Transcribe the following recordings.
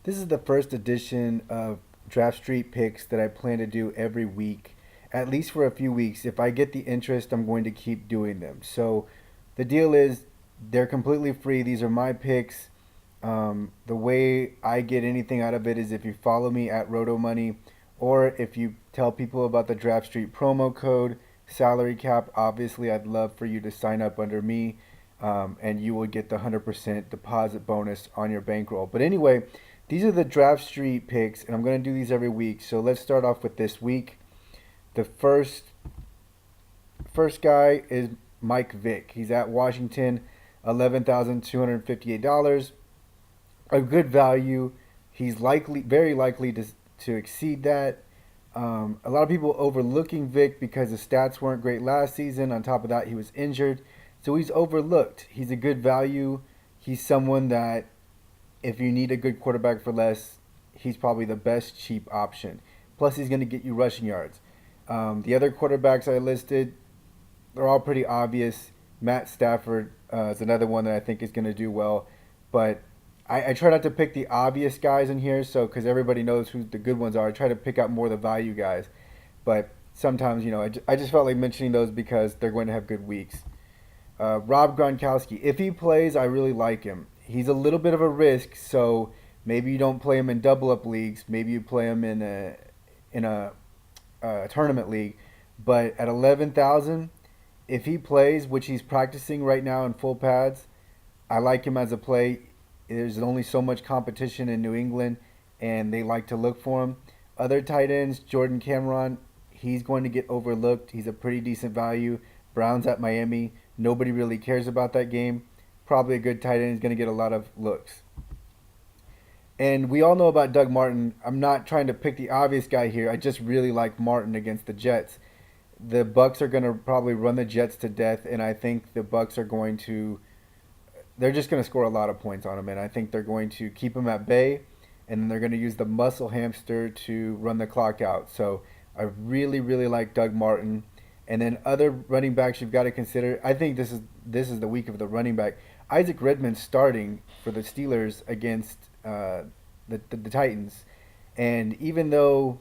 This is the first edition of Draftstreet picks that I plan to do every week, at least for a few weeks. If I get the interest, I'm going to keep doing them. So the deal is they're completely free. These are my picks. The way I get anything out of it is if you follow me at RotoMoney, or if you tell people about the Draftstreet promo code, salary cap. Obviously, I'd love for you to sign up under me, and you will get the 100% deposit bonus on your bankroll. But anyway, these are the Draft Street picks, and I'm going to do these every week. So let's start off with this week. The first guy is Mike Vick. He's at Washington, $11,258. A good value. He's very likely to exceed that. A lot of people overlooking Vick because the stats weren't great last season. On top of that, he was injured, so he's overlooked. He's a good value. He's someone that if you need a good quarterback for less, he's probably the best cheap option. Plus, he's going to get you rushing yards. The other quarterbacks I listed, they're all pretty obvious. Matt Stafford is another one that I think is going to do well, but I try not to pick the obvious guys in here, so because everybody knows who the good ones are, I try to pick out more of the value guys. But sometimes, I just felt like mentioning those because they're going to have good weeks. Rob Gronkowski, if he plays, I really like him. He's a little bit of a risk, so maybe you don't play him in double up leagues. Maybe you play him in a tournament league. But at 11,000, if he plays, which he's practicing right now in full pads, I like him as a play. There's only so much competition in New England, and they like to look for him. Other tight ends, Jordan Cameron, he's going to get overlooked. He's a pretty decent value. Browns at Miami, nobody really cares about that game. Probably a good tight end. He's going to get a lot of looks. And we all know about Doug Martin. I'm not trying to pick the obvious guy here. I just really like Martin against the Jets. The Bucks are going to probably run the Jets to death, and I think the Bucks are going to they're just going to score a lot of points on him, and I think they're going to keep him at bay, and then they're going to use the muscle hamster to run the clock out. So I really, really like Doug Martin. And then other running backs you've got to consider. I think this is the week of the running back. Isaac Redman starting for the Steelers against the Titans, and even though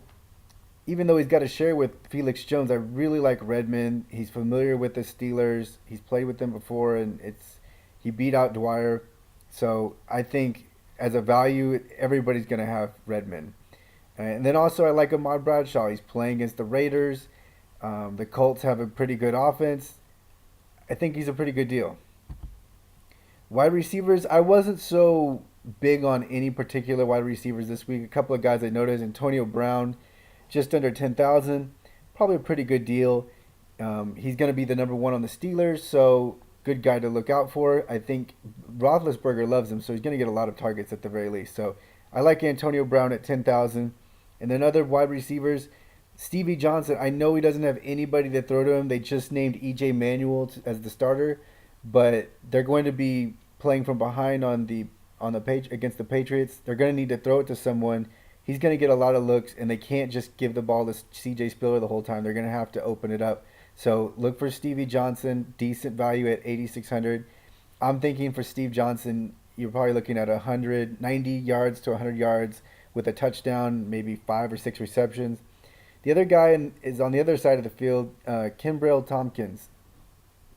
he's got to share with Felix Jones, I really like Redman. He's familiar with the Steelers. He's played with them before, and he beat out Dwyer. So I think as a value, everybody's going to have Redman. And then also I like Ahmad Bradshaw. He's playing against the Raiders. The Colts have a pretty good offense. I think he's a pretty good deal. Wide receivers, I wasn't so big on any particular wide receivers this week. A couple of guys I noticed. Antonio Brown, just under 10,000. Probably a pretty good deal. He's going to be the number one on the Steelers, so good guy to look out for. I think Roethlisberger loves him, so he's going to get a lot of targets at the very least. So I like Antonio Brown at 10,000. And then other wide receivers, Stevie Johnson. I know he doesn't have anybody to throw to him. They just named E.J. Manuel as the starter, but they're going to be playing from behind against the Patriots. They're going to need to throw it to someone. He's going to get a lot of looks, and they can't just give the ball to C.J. Spiller the whole time. They're going to have to open it up. So look for Stevie Johnson, decent value at 8,600. I'm thinking for Steve Johnson, you're probably looking at 190 yards to 100 yards with a touchdown, maybe 5 or 6 receptions. The other guy is on the other side of the field, Kimbrell Tompkins.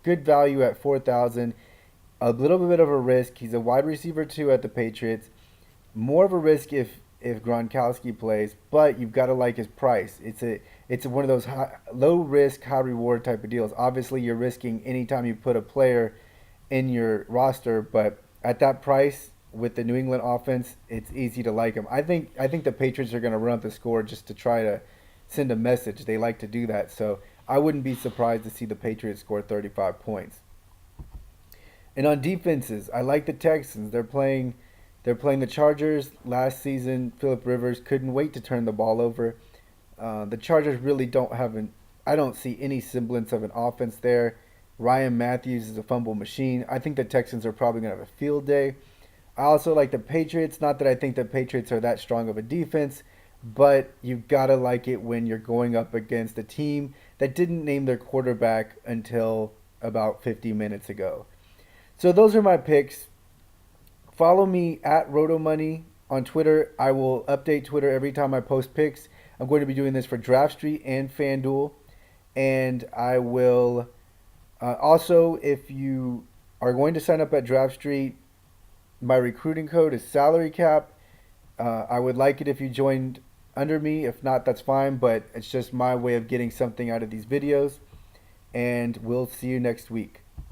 Good value at 4,000. A little bit of a risk. He's a wide receiver too at the Patriots. More of a risk if Gronkowski plays, but you've got to like his price. It's one of those low risk, high reward type of deals. Obviously, you're risking anytime you put a player in your roster, but at that price with the New England offense, it's easy to like him. I think the Patriots are going to run up the score just to try to send a message. They like to do that, so I wouldn't be surprised to see the Patriots score 35 points. And on defenses, I like the Texans. They're playing the Chargers. Last season, Phillip Rivers couldn't wait to turn the ball over. The Chargers really I don't see any semblance of an offense there. Ryan Matthews is a fumble machine. I think the Texans are probably going to have a field day. I also like the Patriots. Not that I think the Patriots are that strong of a defense, but you've got to like it when you're going up against a team that didn't name their quarterback until about 50 minutes ago. So those are my picks. Follow me at RotoMoney on Twitter. I will update Twitter every time I post picks. I'm going to be doing this for Draftstreet and FanDuel, and I will also, if you are going to sign up at Draftstreet, my recruiting code is salary cap. I would like it if you joined under me. If not, that's fine, but it's just my way of getting something out of these videos. And we'll see you next week.